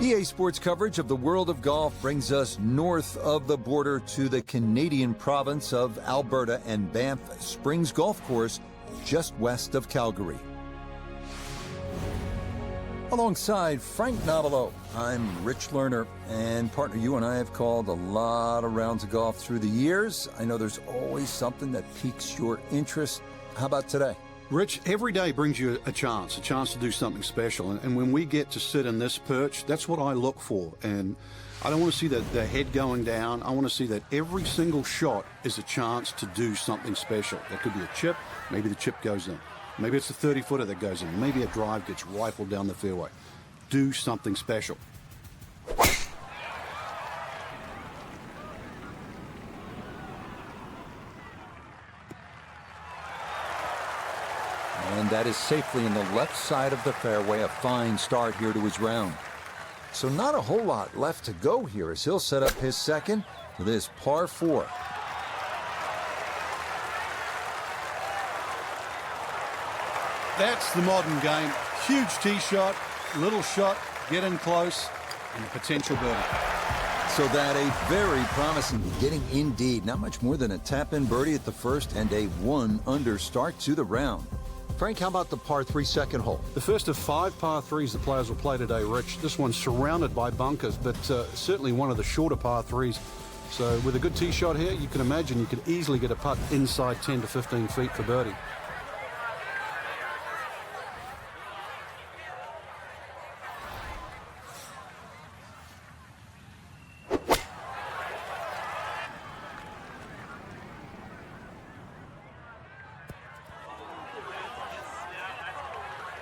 EA Sports coverage of the world of golf brings us north of the border to the Canadian province of Alberta and Banff Springs Golf Course just west of Calgary. Alongside Frank Nobilo, I'm Rich Lerner, and partner, you and I have called a lot of rounds of golf through the years. I know there's always something that piques your interest. How about today? Rich, every day brings you a chance to do something special. And when we get to sit in this perch, that's what I look for. And I don't want to see the head going down. I want to see that every single shot is a chance to do something special. That could be a chip. Maybe the chip goes in. Maybe it's a 30-footer that goes in. Maybe a drive gets rifled down the fairway. Do something special. And that is safely in the left side of the fairway. A fine start here to his round. So not a whole lot left to go here as he'll set up his second for this par 4. That's the modern game. Huge tee shot, little shot, get in close, and a potential birdie. So that a very promising beginning indeed. Not much more than a tap-in birdie at the first and a 1-under start to the round. Frank, how about the par 3 second hole? The first of 5 par 3s the players will play today, Rich. This one's surrounded by bunkers, but certainly one of the shorter par 3s. So with a good tee shot here, you can imagine you could easily get a putt inside 10 to 15 feet for birdie.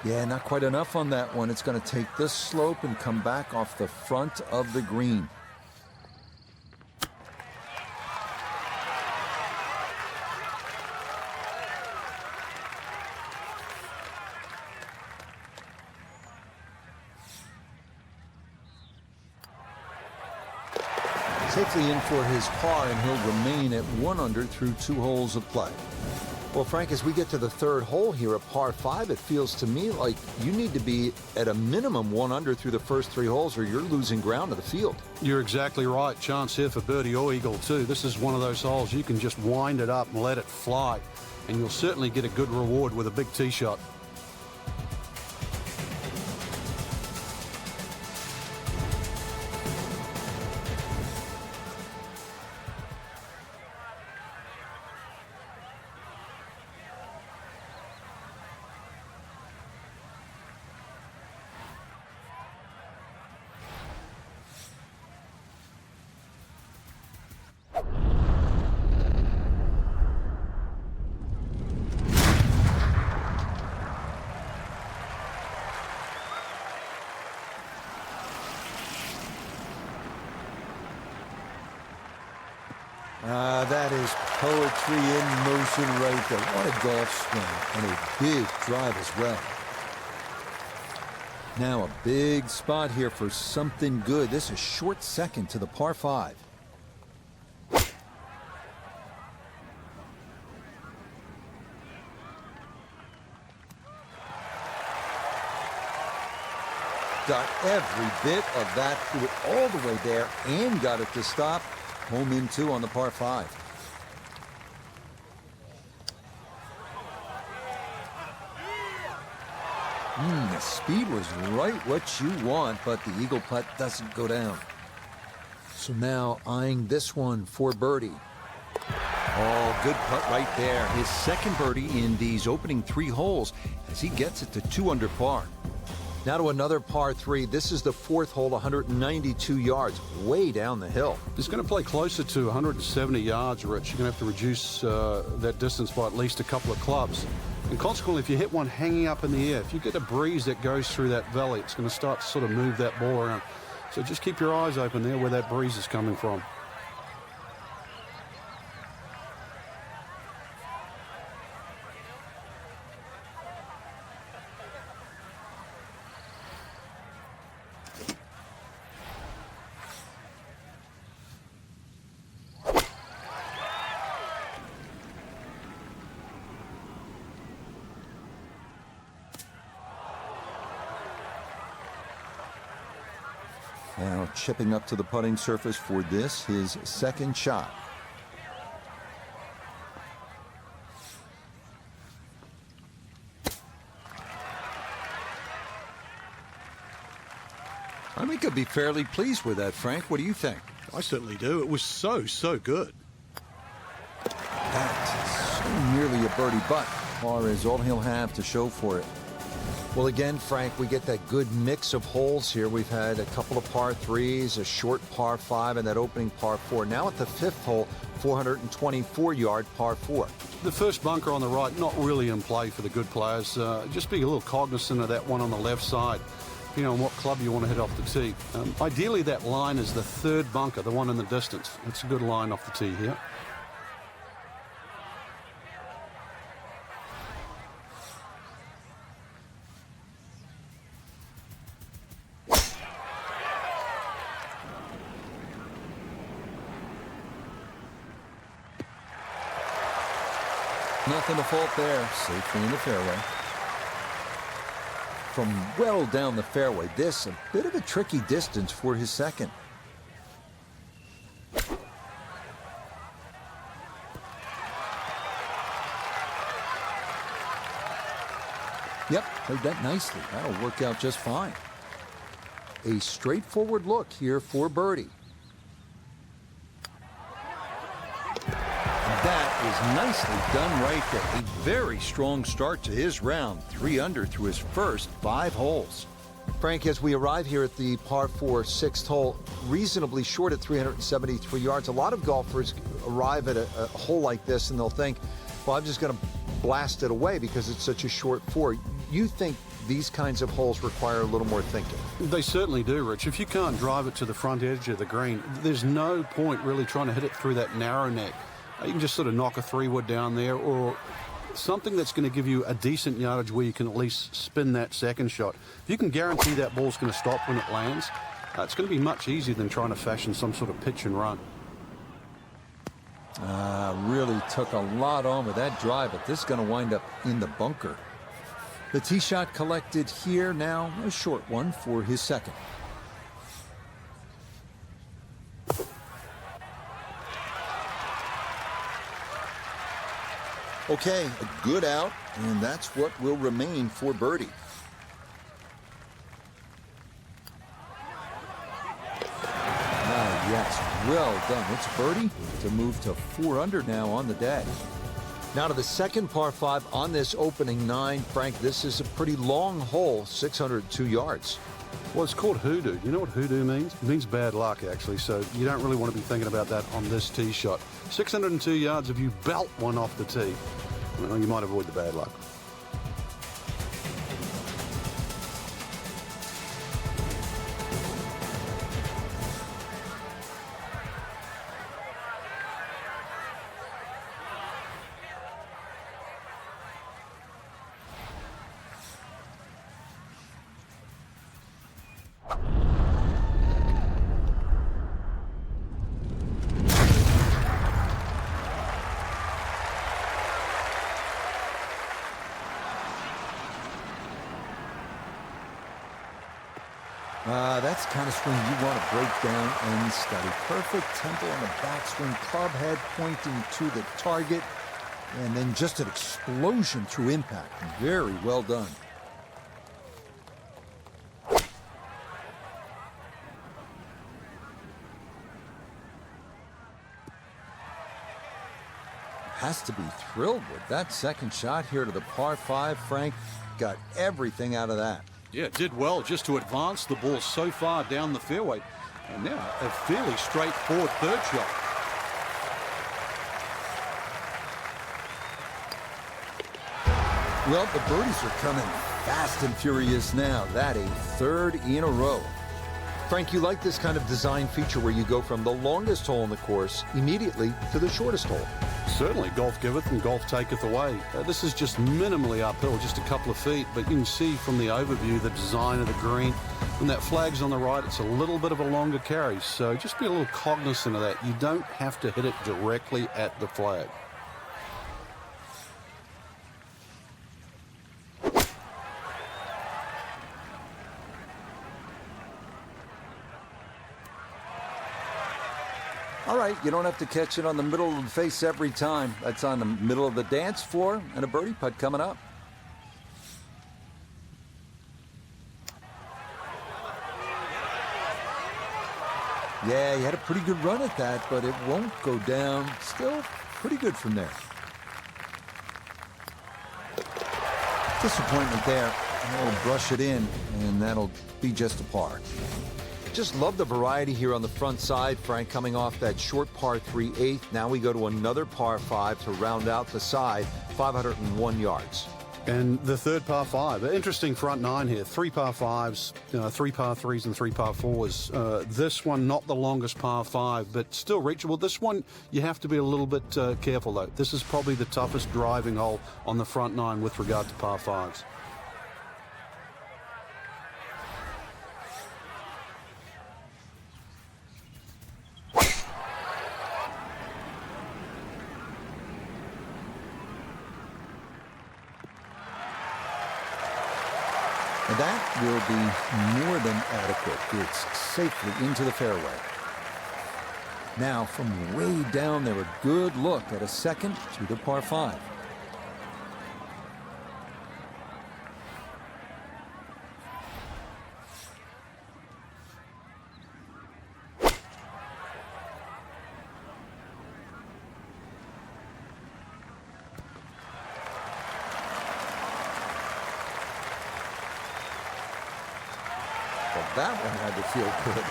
Yeah, not quite enough on that one. It's going to take this slope and come back off the front of the green. Safely in for his par, and he'll remain at 1-under through 2 holes of play. Well, Frank, as we get to the third hole here, a par 5, it feels to me like you need to be at a minimum 1-under through the first 3 holes or you're losing ground to the field. You're exactly right. Chance here for birdie or eagle too. This is one of those holes you can just wind it up and let it fly, and you'll certainly get a good reward with a big tee shot. That is poetry in motion right there. What a golf swing, and a big drive as well. Now a big spot here for something good. This is short second to the par 5. got every bit of that, threw it all the way there, and got it to stop. Home in 2 on the par 5. The speed was right what you want, but the eagle putt doesn't go down. So now eyeing this one for birdie. Oh, good putt right there. His second birdie in these opening 3 holes as he gets it to 2 under par. Now to another par 3. This is the 4th hole, 192 yards, way down the hill. He's going to play closer to 170 yards, Rich. You're going to have to reduce that distance by at least a couple of clubs. And consequently, if you hit one hanging up in the air, if you get a breeze that goes through that valley, it's going to start to sort of move that ball around. So just keep your eyes open there where that breeze is coming from. Now chipping up to the putting surface for this, his second shot. I think I'd be fairly pleased with that, Frank. What do you think? I certainly do. It was so good. That's so nearly a birdie, but par is all he'll have to show for it. Well, again, Frank, we get that good mix of holes here. We've had a couple of par 3s, a short par 5, and that opening par 4. Now at the 5th hole, 424-yard par 4. The first bunker on the right, not really in play for the good players. Just be a little cognizant of that one on the left side, depending on what club you want to hit off the tee. Ideally, that line is the 3rd bunker, the one in the distance. It's a good line off the tee here. Nothing to fault there. Safely in the fairway. From well down the fairway, this a bit of a tricky distance for his second. Yep, played that nicely. That'll work out just fine. A straightforward look here for birdie. That is nicely done right there. A very strong start to his round. 3 under through his first 5 holes. Frank, as we arrive here at the par 4 6th hole, reasonably short at 373 yards. A lot of golfers arrive at a hole like this and they'll think, well, I'm just going to blast it away because it's such a short 4. You think these kinds of holes require a little more thinking? They certainly do, Rich. If you can't drive it to the front edge of the green, there's no point really trying to hit it through that narrow neck. You can just sort of knock a 3-wood down there or something that's going to give you a decent yardage where you can at least spin that second shot. If you can guarantee that ball's going to stop when it lands, it's going to be much easier than trying to fashion some sort of pitch and run. Really took a lot on with that drive, but this is going to wind up in the bunker. The tee shot collected here, now a short one for his second. Okay, a good out, and that's what will remain for birdie. Yes, well done. It's birdie to move to 4 under now on the day. Now to the second par 5 on this opening 9. Frank, this is a pretty long hole, 602 yards. Well, it's called hoodoo. Do you know what hoodoo means? It means bad luck, actually, so you don't really want to be thinking about that on this tee shot. 602 yards if you belt one off the tee. Well, you might avoid the bad luck. That's the kind of swing you want to break down and study. Perfect tempo on the backswing, club head pointing to the target, and then just an explosion through impact. Very well done. Has to be thrilled with that second shot here to the par 5. Frank got everything out of that. Yeah, did well just to advance the ball so far down the fairway. And now a fairly straightforward third shot. Well, the birdies are coming fast and furious now. That a third in a row. Frank, you like this kind of design feature where you go from the longest hole in the course immediately to the shortest hole? Certainly, golf giveth and golf taketh away. This is just minimally uphill, just a couple of feet, but you can see from the overview the design of the green. When that flag's on the right, it's a little bit of a longer carry, so just be a little cognizant of that. You don't have to hit it directly at the flag. All right, you don't have to catch it on the middle of the face every time. That's on the middle of the dance floor, and a birdie putt coming up. Yeah, he had a pretty good run at that, but it won't go down. Still pretty good from there. Disappointment there. He'll brush it in, and that'll be just a par. Just love the variety here on the front side. Frank coming off that short par 3/8. Now we go to another par 5 to round out the side, 501 yards. And the third par 5, interesting front 9 here. 3 par 5s, 3 par 3s and 3 par 4s. This one not the longest par 5, but still reachable. This one you have to be a little bit careful though. This is probably the toughest driving hole on the front 9 with regard to par 5s. And that will be more than adequate. It's safely into the fairway. Now, from way down there, a good look at a second to the par 5. That one had to feel good.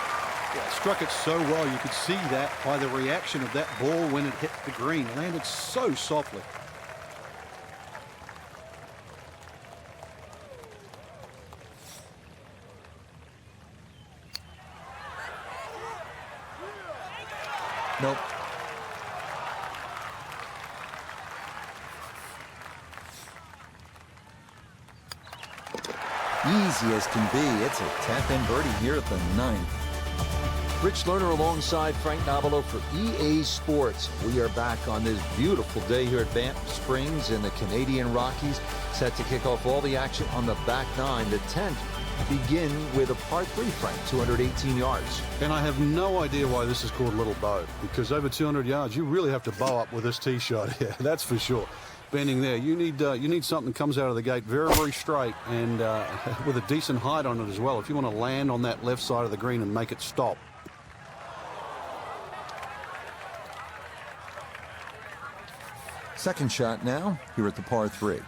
Yeah, struck it so well. You could see that by the reaction of that ball when it hit the green. It landed so softly. Nope. Easy as can be. It's a tap-in birdie here at the 9th. Rich Lerner alongside Frank Nobilo for EA Sports. We are back on this beautiful day here at Banff Springs in the Canadian Rockies. Set to kick off all the action on the back 9. The 10th begin with a par 3, Frank, 218 yards. And I have no idea why this is called Little Bow, because over 200 yards, you really have to bow up with this tee shot here. That's for sure. Bending there, you need something that comes out of the gate very, very straight and with a decent height on it as well if you want to land on that left side of the green and make it stop. Second shot now here at the par 3.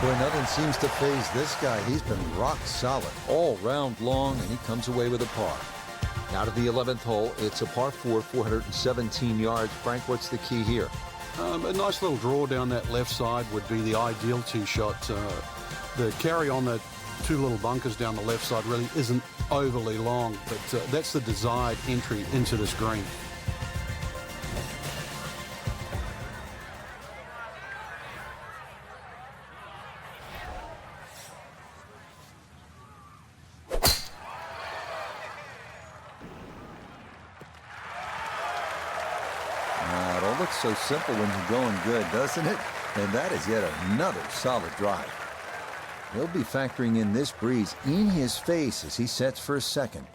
Boy, nothing seems to faze this guy. He's been rock solid all round long, and he comes away with a par. Now to the 11th hole. It's a par 4, 417 yards. Frank, what's the key here? A nice little draw down that left side would be the ideal tee shot. The carry on the 2 little bunkers down the left side really isn't overly long, but that's the desired entry into this green. looks so simple when you're going good, doesn't it? And that is yet another solid drive. He'll be factoring in this breeze in his face as he sets for a second.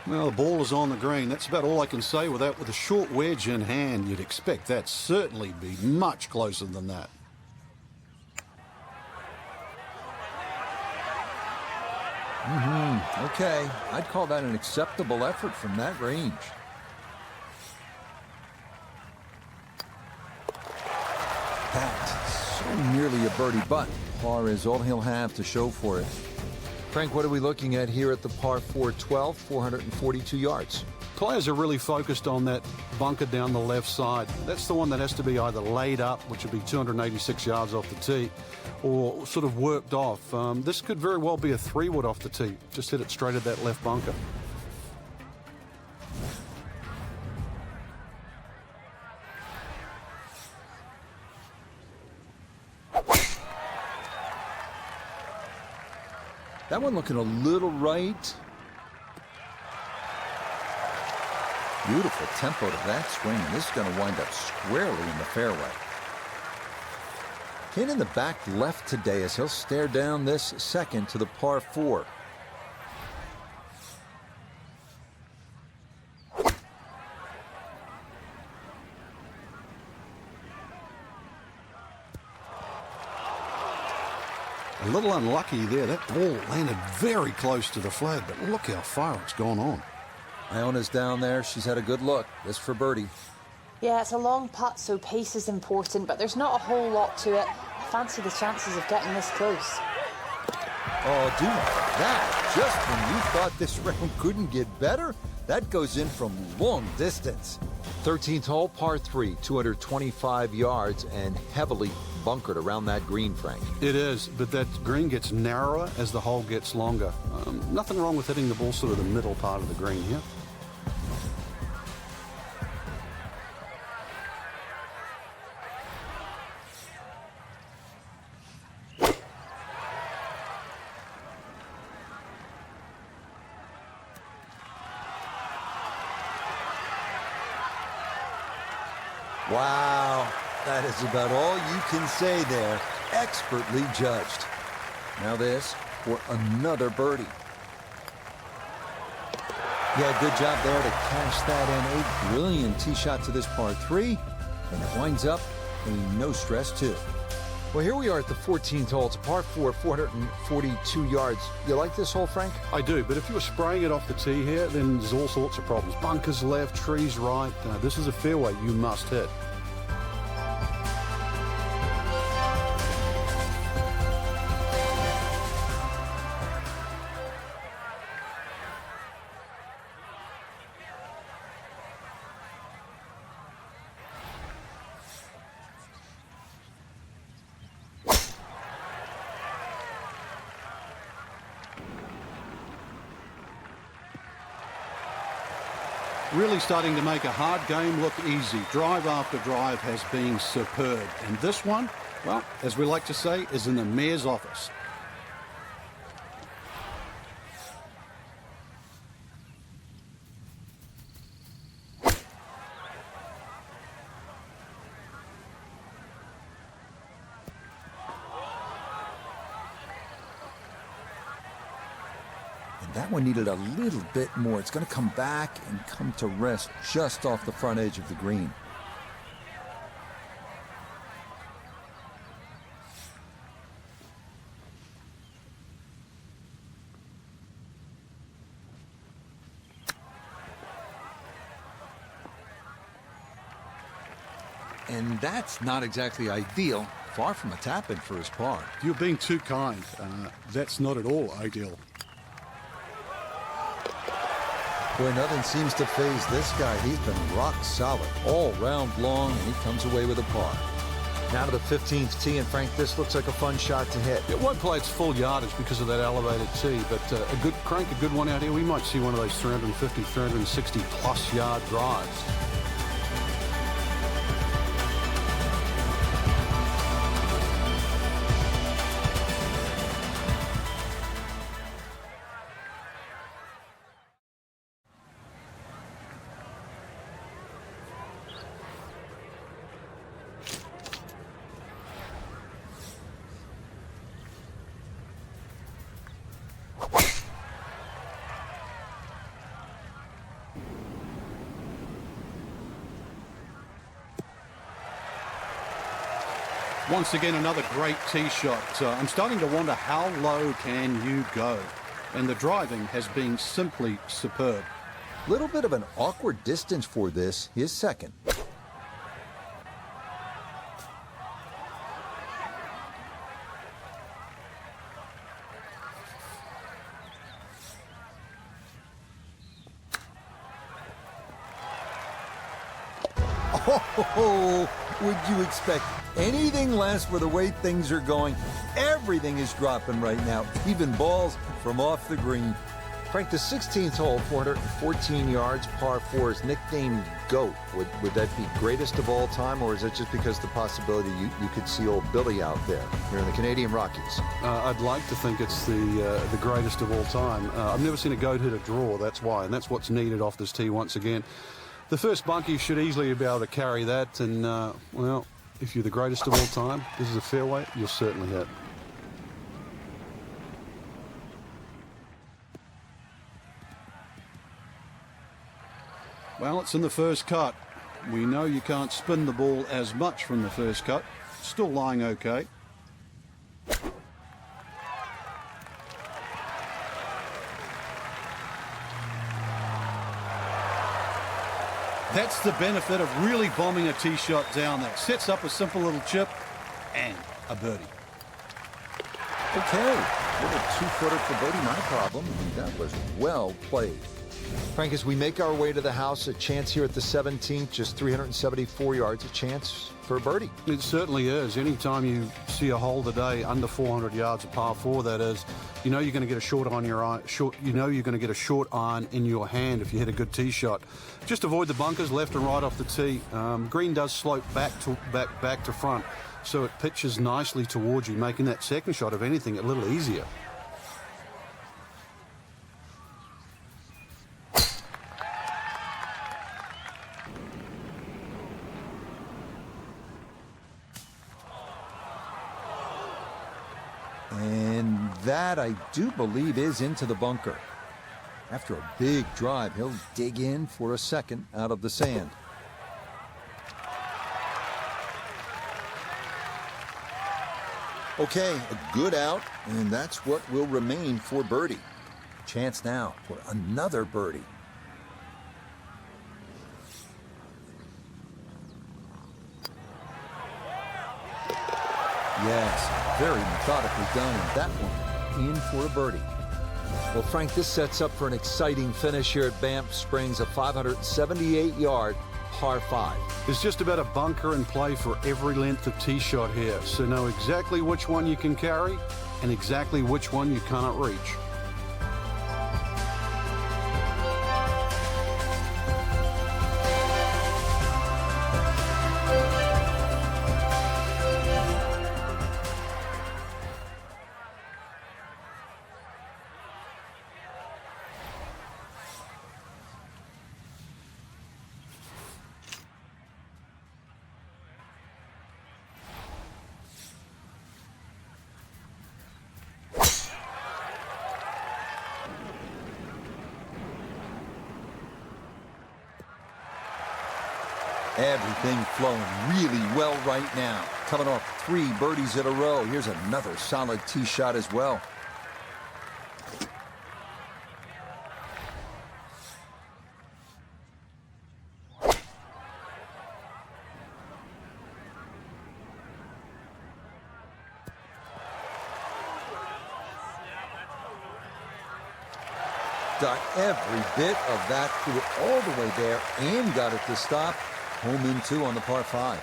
Well, the ball is on the green. That's about all I can say with that. With a short wedge in hand, you'd expect that certainly be much closer than that. Okay, I'd call that an acceptable effort from that range. That's so nearly a birdie, but par is all he'll have to show for it. Frank, what are we looking at here at the par 4 12, 442 yards? Players are really focused on that bunker down the left side. That's the one that has to be either laid up, which would be 286 yards off the tee, or sort of worked off. This could very well be a 3-wood off the tee. Just hit it straight at that left bunker. That one looking a little right. Beautiful tempo to that swing, and this is going to wind up squarely in the fairway. Kane in the back left today as he'll stare down this second to the par 4. A little unlucky there. That ball landed very close to the flag, but look how far it's gone on. Iona's down there. She's had a good look. This for birdie. Yeah, it's a long putt, so pace is important, but there's not a whole lot to it. I fancy the chances of getting this close. Oh, do that. Just when you thought this round couldn't get better, that goes in from long distance. 13th hole, par 3, 225 yards, and heavily bunkered around that green, Frank. It is, but that green gets narrower as the hole gets longer. Nothing wrong with hitting the ball sort of the middle part of the green here. Wow, that is about all you can say there. Expertly judged. Now this for another birdie. Yeah, good job there to cash that in. A brilliant tee shot to this par 3, and it winds up a no-stress 2. Well, here we are at the 14th hole. It's a par 4, 442 yards. You like this hole, Frank? I do, but if you were spraying it off the tee here, then there's all sorts of problems. Bunkers left, trees right. This is a fairway you must hit. Really starting to make a hard game look easy. Drive after drive has been superb. And this one, well, as we like to say, is in the mayor's office. That one needed a little bit more. It's going to come back and come to rest just off the front edge of the green. And that's not exactly ideal. Far from a tap-in for his par. You're being too kind. That's not at all ideal. Boy, nothing seems to faze this guy. He's been rock solid all round long, and he comes away with a par. Now to the 15th tee, and Frank, this looks like a fun shot to hit. It won't play its full yardage because of that elevated tee, but a good one out here. We might see one of those 350, 360 plus yard drives. Once again, another great tee shot. I'm starting to wonder how low can you go? And the driving has been simply superb. Little bit of an awkward distance for this, his second. Oh, would you expect anything less for the way things are going? Everything is dropping right now, even balls from off the green. Frank, the 16th hole, 414 yards, par 4, is nicknamed GOAT. Would that be greatest of all time, or is it just because the possibility you could see old Billy out there here in the Canadian Rockies? I'd like to think it's the greatest of all time. I've never seen a GOAT hit a draw, that's why, and that's what's needed off this tee once again. The first bunkie should easily be able to carry that, and, well, if you're the greatest of all time, this is a fairway, you'll certainly hit. Well, it's in the first cut. We know you can't spin the ball as much from the first cut. Still lying okay. That's the benefit of really bombing a tee shot down there. Sets up a simple little chip and a birdie. Okay, little two-footer for birdie, not a problem. That was well played. Frank, as we make our way to the house, a chance here at the 17th, just 374 yards, a chance for a birdie. It certainly is. Anytime you see a hole today under 400 yards, a par 4 that is, you know you're going to get a short on your eye. You know you're going to get a short iron in your hand if you hit a good tee shot. Just avoid the bunkers left and right off the tee. Green does slope back to front, so it pitches nicely towards you, making that second shot, if anything, a little easier. And that, I do believe, is into the bunker. After a big drive, he'll dig in for a second out of the sand. Okay, a good out, and that's what will remain for birdie. Chance now for another birdie. Yes, very methodically done, and that one in for a birdie. Well, Frank, this sets up for an exciting finish here at Banff Springs, a 578-yard par 5. There's just about a bunker in play for every length of tee shot here, so know exactly which one you can carry and exactly which one you cannot reach. Everything flowing really well right now. Coming off 3 birdies in a row. Here's another solid tee shot as well. Got every bit of that, threw it all the way there and got it to stop. Home in 2 on the par 5.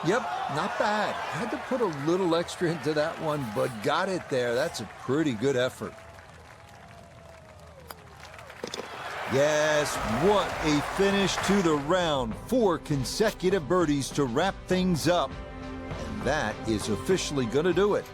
Yep, not bad. Had to put a little extra into that one, but got it there. That's a pretty good effort. Yes, what a finish to the round. 4 consecutive birdies to wrap things up. And that is officially going to do it.